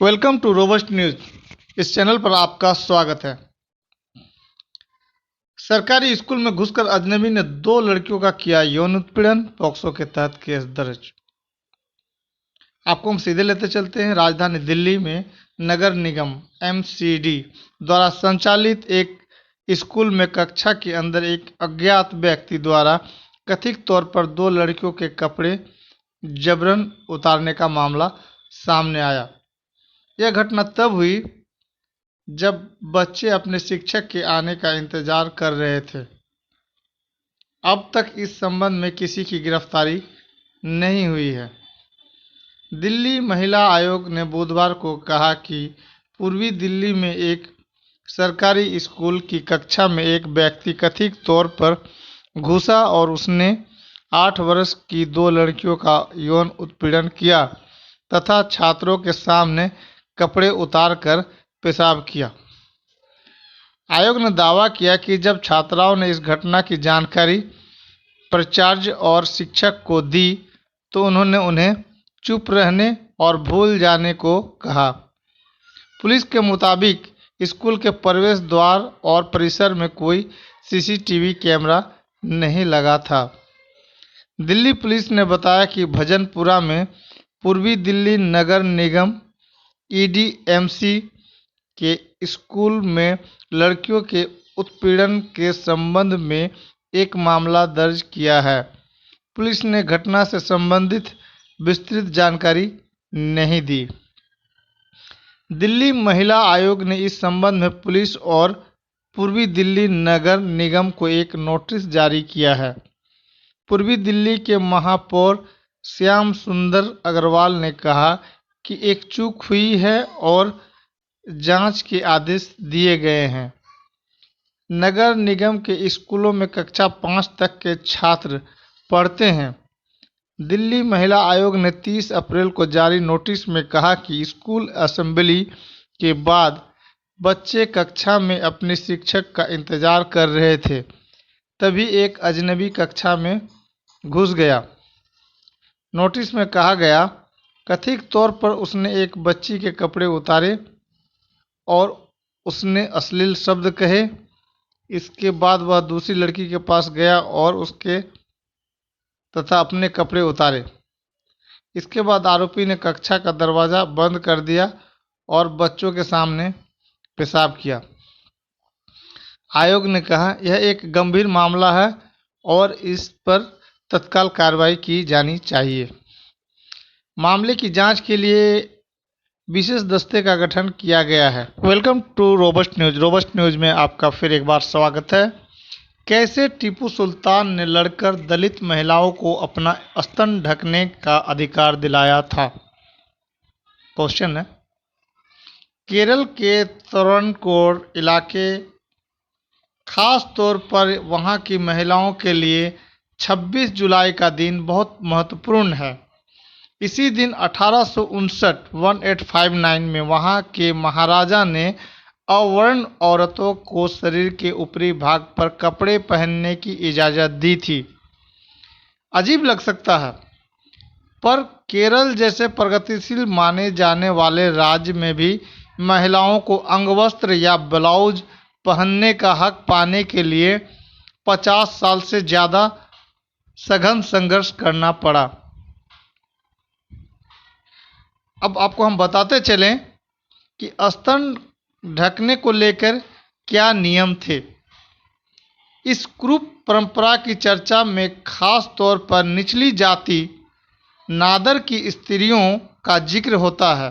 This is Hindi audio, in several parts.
Welcome to Robust News. इस चैनल पर आपका स्वागत है। सरकारी स्कूल में घुसकर अजनबी ने 2 लड़कियों का किया यौन उत्पीड़न, पॉक्सो के तहत केस दर्ज। आपको हम सीधे लेते चलते हैं। राजधानी दिल्ली में नगर निगम (एमसीडी) द्वारा संचालित एक स्कूल में कक्षा के अंदर एक अज्ञात व्यक्ति द्वारा कथित तौर पर 2 लड़कियों के कपड़े जबरन उतारने का मामला सामने आया। यह घटना तब हुई जब बच्चे अपने शिक्षक के आने का इंतजार कर रहे थे। अब तक इस संबंध में किसी की गिरफ्तारी नहीं हुई है। दिल्ली महिला आयोग ने बुधवार को कहा कि पूर्वी दिल्ली में एक सरकारी स्कूल की कक्षा में एक व्यक्ति कथित तौर पर घुसा और उसने 8 वर्ष की 2 लड़कियों का यौन उत्पीड़न किया तथा छात्रों के सामने कपड़े उतार कर पेशाब किया। आयोग ने दावा किया कि जब छात्राओं ने इस घटना की जानकारी प्राचार्य और शिक्षक को दी तो उन्होंने उन्हें चुप रहने और भूल जाने को कहा। पुलिस के मुताबिक स्कूल के प्रवेश द्वार और परिसर में कोई सीसीटीवी कैमरा नहीं लगा था। दिल्ली पुलिस ने बताया कि भजनपुरा में पूर्वी दिल्ली नगर निगम (ईडीएमसी) के स्कूल में लड़कियों के उत्पीड़न के संबंध में एक मामला दर्ज किया है। पुलिस ने घटना से संबंधित विस्तृत जानकारी नहीं दी। दिल्ली महिला आयोग ने इस संबंध में पुलिस और पूर्वी दिल्ली नगर निगम को एक नोटिस जारी किया है। पूर्वी दिल्ली के महापौर श्याम सुंदर अग्रवाल ने कहा कि एक चूक हुई है और जांच के आदेश दिए गए हैं। नगर निगम के स्कूलों में कक्षा 5 तक के छात्र पढ़ते हैं। दिल्ली महिला आयोग ने 30 अप्रैल को जारी नोटिस में कहा कि स्कूल असेंबली के बाद बच्चे कक्षा में अपने शिक्षक का इंतजार कर रहे थे, तभी एक अजनबी कक्षा में घुस गया। नोटिस में कहा गया, कथित तौर पर उसने एक बच्ची के कपड़े उतारे और उसने अश्लील शब्द कहे। इसके बाद वह दूसरी लड़की के पास गया और उसके तथा अपने कपड़े उतारे। इसके बाद आरोपी ने कक्षा का दरवाज़ा बंद कर दिया और बच्चों के सामने पेशाब किया। आयोग ने कहा, यह एक गंभीर मामला है और इस पर तत्काल कार्रवाई की जानी चाहिए। मामले की जांच के लिए विशेष दस्ते का गठन किया गया है। Welcome to Robust News. Robust News में आपका फिर एक बार स्वागत है। कैसे टीपू सुल्तान ने लड़कर दलित महिलाओं को अपना स्तन ढकने का अधिकार दिलाया था? क्वेश्चन है। केरल के तरणकोर इलाके, खास तौर पर वहां की महिलाओं के लिए 26 जुलाई का दिन बहुत महत्वपूर्ण है। इसी दिन 1859 में वहां के महाराजा ने अवर्ण औरतों को शरीर के ऊपरी भाग पर कपड़े पहनने की इजाज़त दी थी। अजीब लग सकता है, पर केरल जैसे प्रगतिशील माने जाने वाले राज्य में भी महिलाओं को अंगवस्त्र या ब्लाउज पहनने का हक पाने के लिए 50 साल से ज़्यादा सघन संघर्ष करना पड़ा। अब आपको हम बताते चलें कि स्तन ढकने को लेकर क्या नियम थे। इस कुरूप परंपरा की चर्चा में खास तौर पर निचली जाति नादर की स्त्रियों का जिक्र होता है,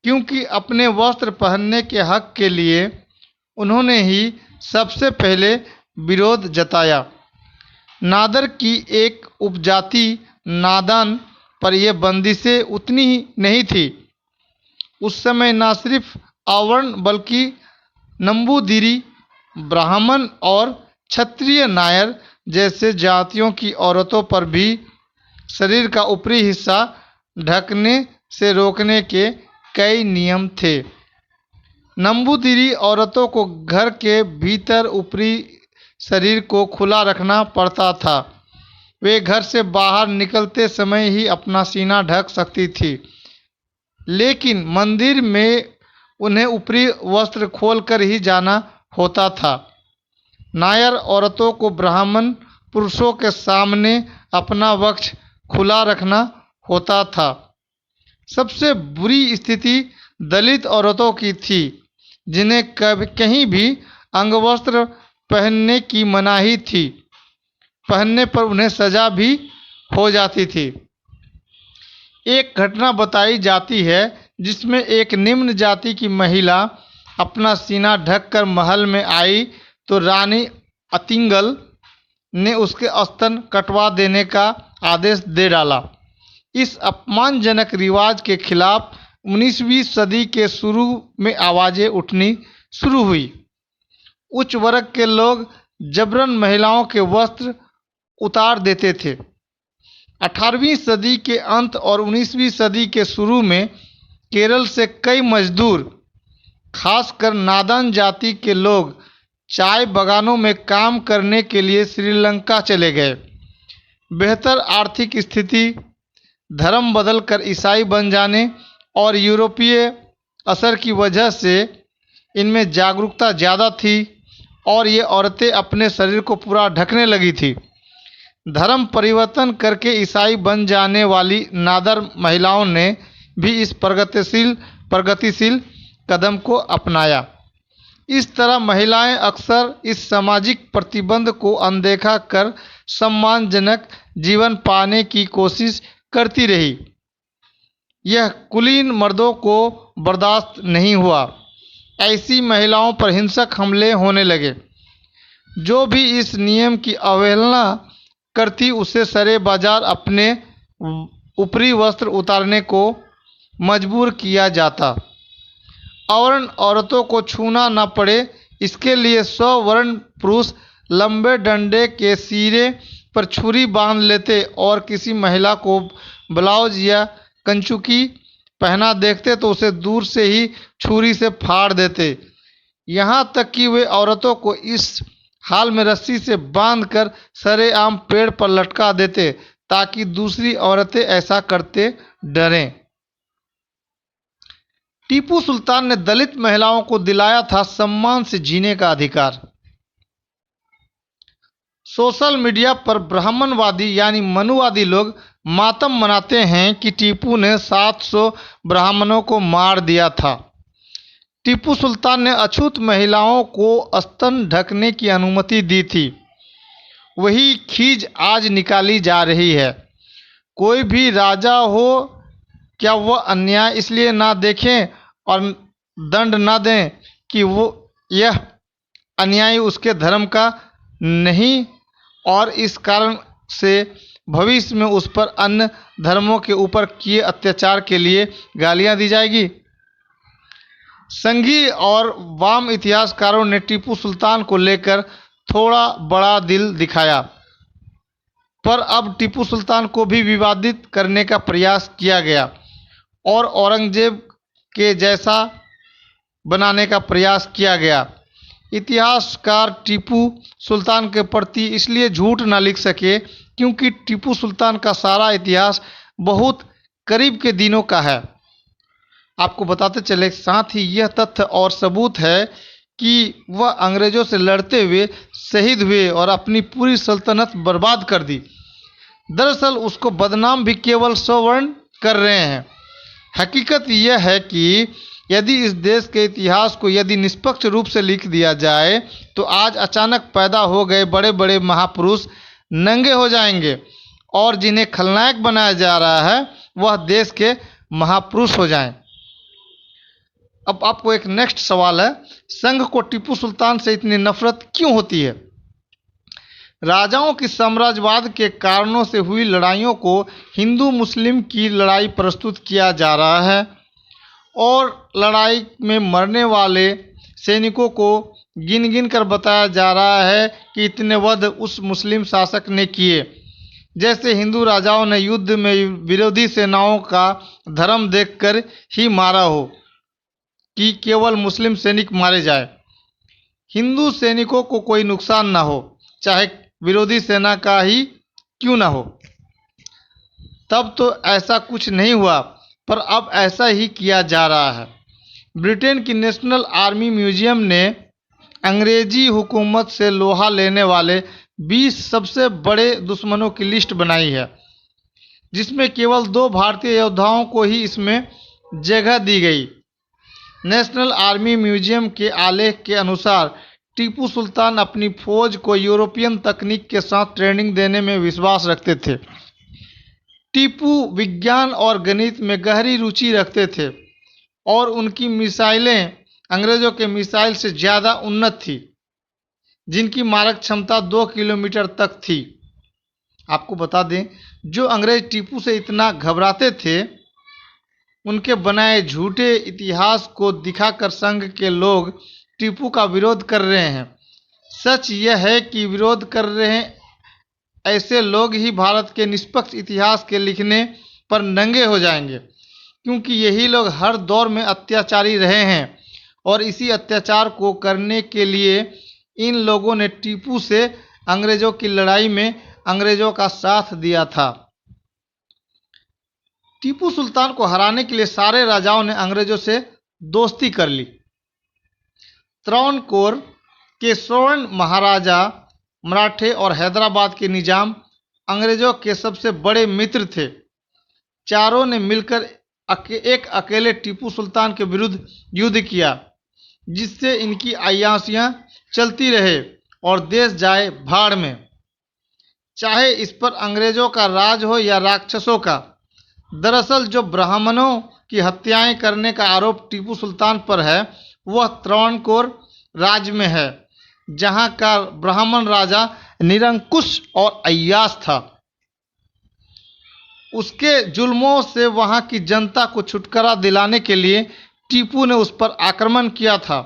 क्योंकि अपने वस्त्र पहनने के हक के लिए उन्होंने ही सबसे पहले विरोध जताया। नादर की एक उपजाति नादन पर यह बंदिशें उतनी ही नहीं थी। उस समय न सिर्फ अवर्ण बल्कि नंबूदिरी, ब्राह्मण और क्षत्रिय नायर जैसे जातियों की औरतों पर भी शरीर का ऊपरी हिस्सा ढकने से रोकने के कई नियम थे। नंबूदिरी औरतों को घर के भीतर ऊपरी शरीर को खुला रखना पड़ता था। वे घर से बाहर निकलते समय ही अपना सीना ढक सकती थी। लेकिन मंदिर में उन्हें ऊपरी वस्त्र खोलकर ही जाना होता था। नायर औरतों को ब्राह्मण पुरुषों के सामने अपना वक्ष खुला रखना होता था। सबसे बुरी स्थिति दलित औरतों की थी, जिन्हें कहीं भी अंगवस्त्र पहनने की मनाही थी। पहनने पर उन्हें सजा भी हो जाती थी। एक घटना बताई जाती है जिसमें एक निम्न जाति की महिला अपना सीना ढककर महल में आई तो रानी अतिंगल ने उसके स्तन कटवा देने का आदेश दे डाला। इस अपमानजनक रिवाज के खिलाफ 19वीं सदी के शुरू में आवाजें उठनी शुरू हुई। उच्च वर्ग के लोग जबरन महिलाओं के वस्त्र उतार देते थे। 18वीं सदी के अंत और 19वीं सदी के शुरू में केरल से कई मजदूर, खासकर नादन जाति के लोग, चाय बागानों में काम करने के लिए श्रीलंका चले गए। बेहतर आर्थिक स्थिति, धर्म बदलकर ईसाई बन जाने और यूरोपीय असर की वजह से इनमें जागरूकता ज़्यादा थी और ये औरतें अपने शरीर को पूरा ढकने लगी थी। धर्म परिवर्तन करके ईसाई बन जाने वाली नादर महिलाओं ने भी इस प्रगतिशील कदम को अपनाया। इस तरह महिलाएं अक्सर इस सामाजिक प्रतिबंध को अनदेखा कर सम्मानजनक जीवन पाने की कोशिश करती रही। यह कुलीन मर्दों को बर्दाश्त नहीं हुआ। ऐसी महिलाओं पर हिंसक हमले होने लगे। जो भी इस नियम की अवहेलना करती उसे सरे बाजार अपने ऊपरी वस्त्र उतारने को मजबूर किया जाता। अवर्ण औरतों को छूना न पड़े, इसके लिए स्ववर्ण पुरुष लंबे डंडे के सिरे पर छुरी बांध लेते और किसी महिला को ब्लाउज या कंचुकी पहना देखते तो उसे दूर से ही छुरी से फाड़ देते। यहाँ तक कि वे औरतों को इस हाल में रस्सी से बांधकर सरेआम पेड़ पर लटका देते ताकि दूसरी औरतें ऐसा करते डरें। टीपू सुल्तान ने दलित महिलाओं को दिलाया था सम्मान से जीने का अधिकार। सोशल मीडिया पर ब्राह्मणवादी यानी मनुवादी लोग मातम मनाते हैं कि टीपू ने 700 ब्राह्मणों को मार दिया था। टीपू सुल्तान ने अछूत महिलाओं को स्तन ढकने की अनुमति दी थी। वही खींच आज निकाली जा रही है। कोई भी राजा हो, क्या वह अन्याय इसलिए ना देखें और दंड ना दें कि वो यह अन्याय उसके धर्म का नहीं और इस कारण से भविष्य में उस पर अन्य धर्मों के ऊपर किए अत्याचार के लिए गालियां दी जाएगी। संघी और वाम इतिहासकारों ने टीपू सुल्तान को लेकर थोड़ा बड़ा दिल दिखाया, पर अब टीपू सुल्तान को भी विवादित करने का प्रयास किया गया और औरंगजेब के जैसा बनाने का प्रयास किया गया। इतिहासकार टीपू सुल्तान के प्रति इसलिए झूठ न लिख सके क्योंकि टीपू सुल्तान का सारा इतिहास बहुत करीब के दिनों का है। आपको बताते चले, साथ ही यह तथ्य और सबूत है कि वह अंग्रेजों से लड़ते हुए शहीद हुए और अपनी पूरी सल्तनत बर्बाद कर दी। दरअसल उसको बदनाम भी केवल स्ववर्ण कर रहे हैं। हकीकत यह है कि यदि इस देश के इतिहास को यदि निष्पक्ष रूप से लिख दिया जाए तो आज अचानक पैदा हो गए बड़े बड़े महापुरुष नंगे हो जाएंगे और जिन्हें खलनायक बनाया जा रहा है वह देश के महापुरुष हो जाएं। अब आपको एक नेक्स्ट सवाल है, संघ को टीपू सुल्तान से इतनी नफरत क्यों होती है? राजाओं की साम्राज्यवाद के कारणों से हुई लड़ाइयों को हिंदू मुस्लिम की लड़ाई प्रस्तुत किया जा रहा है और लड़ाई में मरने वाले सैनिकों को गिन गिन कर बताया जा रहा है कि इतने वध उस मुस्लिम शासक ने किए, जैसे हिंदू राजाओं ने युद्ध में विरोधी सेनाओं का धर्म देखकर ही मारा हो कि केवल मुस्लिम सैनिक मारे जाए, हिंदू सैनिकों को कोई नुकसान ना हो, चाहे विरोधी सेना का ही क्यों ना हो। तब तो ऐसा कुछ नहीं हुआ। पर अब ऐसा ही किया जा रहा है। ब्रिटेन की नेशनल आर्मी म्यूजियम ने अंग्रेजी हुकूमत से लोहा लेने वाले 20 सबसे बड़े दुश्मनों की लिस्ट बनाई है, जिसमें केवल 2 भारतीय योद्धाओं को ही इसमें जगह दी गई। नेशनल आर्मी म्यूजियम के आलेख के अनुसार टीपू सुल्तान अपनी फौज को यूरोपियन तकनीक के साथ ट्रेनिंग देने में विश्वास रखते थे। टीपू विज्ञान और गणित में गहरी रुचि रखते थे और उनकी मिसाइलें अंग्रेजों के मिसाइल से ज़्यादा उन्नत थी, जिनकी मारक क्षमता 2 किलोमीटर तक थी। आपको बता दें, जो अंग्रेज टीपू से इतना घबराते थे, उनके बनाए झूठे इतिहास को दिखाकर संघ के लोग टीपू का विरोध कर रहे हैं। सच यह है कि विरोध कर रहे हैं ऐसे लोग ही भारत के निष्पक्ष इतिहास के लिखने पर नंगे हो जाएंगे, क्योंकि यही लोग हर दौर में अत्याचारी रहे हैं और इसी अत्याचार को करने के लिए इन लोगों ने टीपू से अंग्रेजों की लड़ाई में अंग्रेजों का साथ दिया था। टीपू सुल्तान को हराने के लिए सारे राजाओं ने अंग्रेजों से दोस्ती कर ली। त्रावणकोर के स्वर्ण महाराजा, मराठे और हैदराबाद के निजाम अंग्रेजों के सबसे बड़े मित्र थे। चारों ने मिलकर एक अकेले टीपू सुल्तान के विरुद्ध युद्ध किया, जिससे इनकी अय्याशियां चलती रहे और देश जाए भाड़ में। चाहे इस पर अंग्रेजों का राज हो या राक्षसों का। दरअसल जो ब्राह्मणों की हत्याएं करने का आरोप टीपू सुल्तान पर है, वह त्रावणकोर राज्य में है, जहां का ब्राह्मण राजा निरंकुश और अय्याश था। उसके जुल्मों से वहां की जनता को छुटकारा दिलाने के लिए टीपू ने उस पर आक्रमण किया था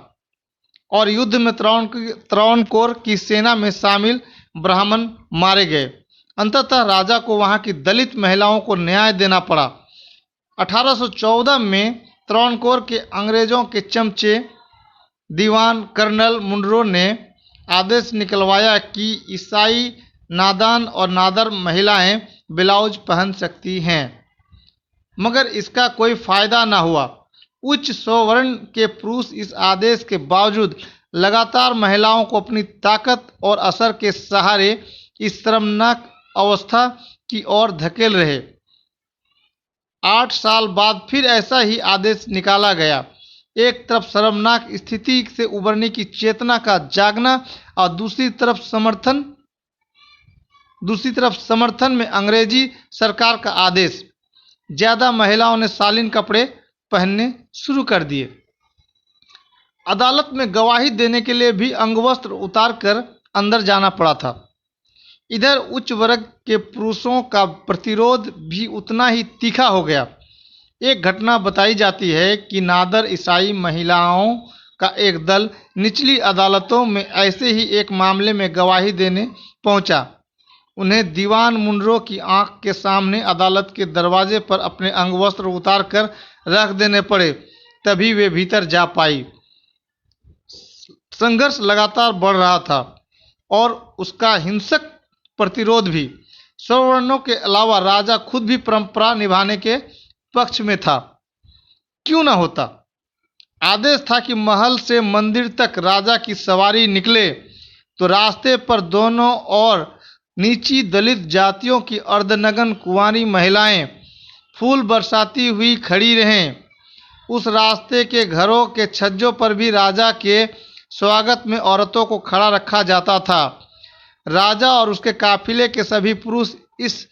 और युद्ध में त्रावणकोर की सेना में शामिल ब्राह्मण मारे गए। अंततः राजा को वहां की दलित महिलाओं को न्याय देना पड़ा। 1814 में त्रावणकोर के अंग्रेजों के चमचे दीवान कर्नल मुनरो ने आदेश निकलवाया कि ईसाई नादान और नादर महिलाएं ब्लाउज पहन सकती हैं, मगर इसका कोई फायदा न हुआ। उच्च स्ववर्ण के पुरुष इस आदेश के बावजूद लगातार महिलाओं को अपनी ताकत और असर के सहारे इस शर्मनाक अवस्था की ओर धकेल रहे। 8 साल बाद फिर ऐसा ही आदेश निकाला गया। एक तरफ शर्मनाक स्थिति से उबरने की चेतना का जागना और दूसरी तरफ समर्थन में अंग्रेजी सरकार का आदेश। ज्यादा महिलाओं ने शालीन कपड़े पहनने शुरू कर दिए। अदालत में गवाही देने के लिए भी अंगवस्त्र उतारकर अंदर जाना पड़ा था। इधर उच्च वर्ग के पुरुषों का प्रतिरोध भी उतना ही तीखा हो गया। एक घटना बताई जाती है कि नादर ईसाई महिलाओं का एक दल निचली अदालतों में ऐसे ही एक मामले में गवाही देने पहुंचा। उन्हें दीवान मुनरो की आंख के सामने अदालत के दरवाजे पर अपने अंगवस्त्र उतार कर रख देने पड़े, तभी वे भीतर जा पाई। संघर्ष लगातार बढ़ रहा था और उसका हिंसक प्रतिरोध भी। सवर्णों के अलावा राजा खुद भी परंपरा निभाने के पक्ष में था। क्यों न होता। आदेश था कि महल से मंदिर तक राजा की सवारी निकले तो रास्ते पर दोनों ओर नीची दलित जातियों की अर्धनग्न कुंवारी महिलाएं फूल बरसाती हुई खड़ी रहें। उस रास्ते के घरों के छज्जों पर भी राजा के स्वागत में औरतों को खड़ा रखा जाता था। राजा और उसके काफिले के सभी पुरुष इस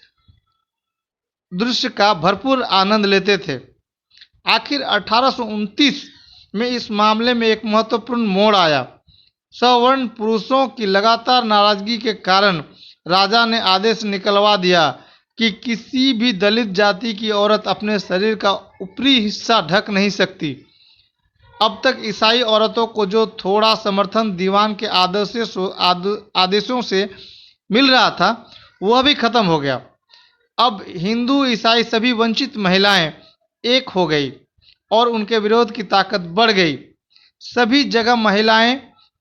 दृश्य का भरपूर आनंद लेते थे। आखिर 1829 में इस मामले में एक महत्वपूर्ण मोड़ आया। सवर्ण पुरुषों की लगातार नाराजगी के कारण राजा ने आदेश निकलवा दिया कि किसी भी दलित जाति की औरत अपने शरीर का ऊपरी हिस्सा ढक नहीं सकती। अब तक ईसाई औरतों को जो थोड़ा समर्थन दीवान के आदेशों से मिल रहा था, वह भी खत्म हो गया। अब हिंदू ईसाई सभी वंचित महिलाएं एक हो गई और उनके विरोध की ताकत बढ़ गई। सभी जगह महिलाएं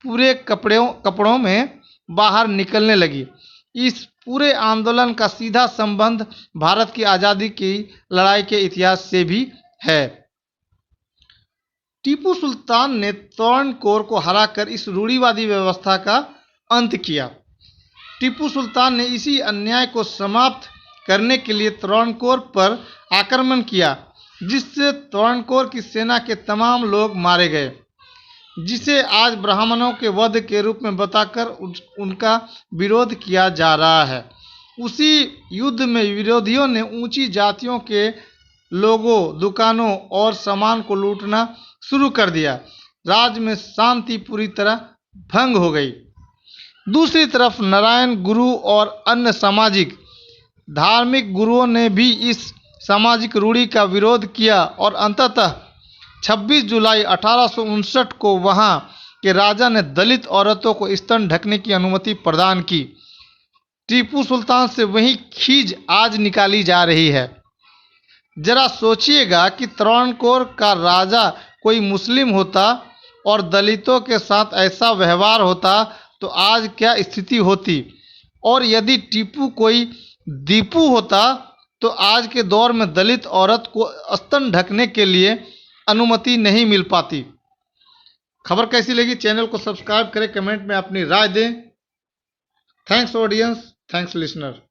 पूरे कपड़ों में बाहर निकलने लगी। इस पूरे आंदोलन का सीधा संबंध भारत की आज़ादी की लड़ाई के इतिहास से भी है। टीपू सुल्तान ने त्रावणकोर को हराकर इस रूढ़िवादी व्यवस्था का अंत किया। टीपू सुल्तान ने इसी अन्याय को समाप्त करने के लिए त्रावणकोर पर आक्रमण किया, जिससे त्रावणकोर की सेना के तमाम लोग मारे गए, जिसे आज ब्राह्मणों के वध के रूप में बताकर उनका विरोध किया जा रहा है। उसी युद्ध में विरोधियों ने ऊंची जातियों के लोगों, दुकानों और सामान को लूटना शुरू कर दिया। राज्य में शांति पूरी तरह भंग हो गई। दूसरी तरफ नारायण गुरु और अन्य सामाजिक धार्मिक गुरुओं ने भी इस सामाजिक रूढ़ी का विरोध किया और अंततः 26 जुलाई 1859 को वहां के राजा ने दलित औरतों को स्तन ढकने की अनुमति प्रदान की। टीपू सुल्तान से वही खींच आज निकाली जा रही है। जरा सोचिएगा कि त्रावणकोर का राजा कोई मुस्लिम होता और दलितों के साथ ऐसा व्यवहार होता तो आज क्या स्थिति होती, और यदि टीपू कोई दीपू होता तो आज के दौर में दलित औरत को स्तन ढकने के लिए अनुमति नहीं मिल पाती। खबर कैसी लगी? चैनल को सब्सक्राइब करें, कमेंट में अपनी राय दें। Thanks audience, thanks listener.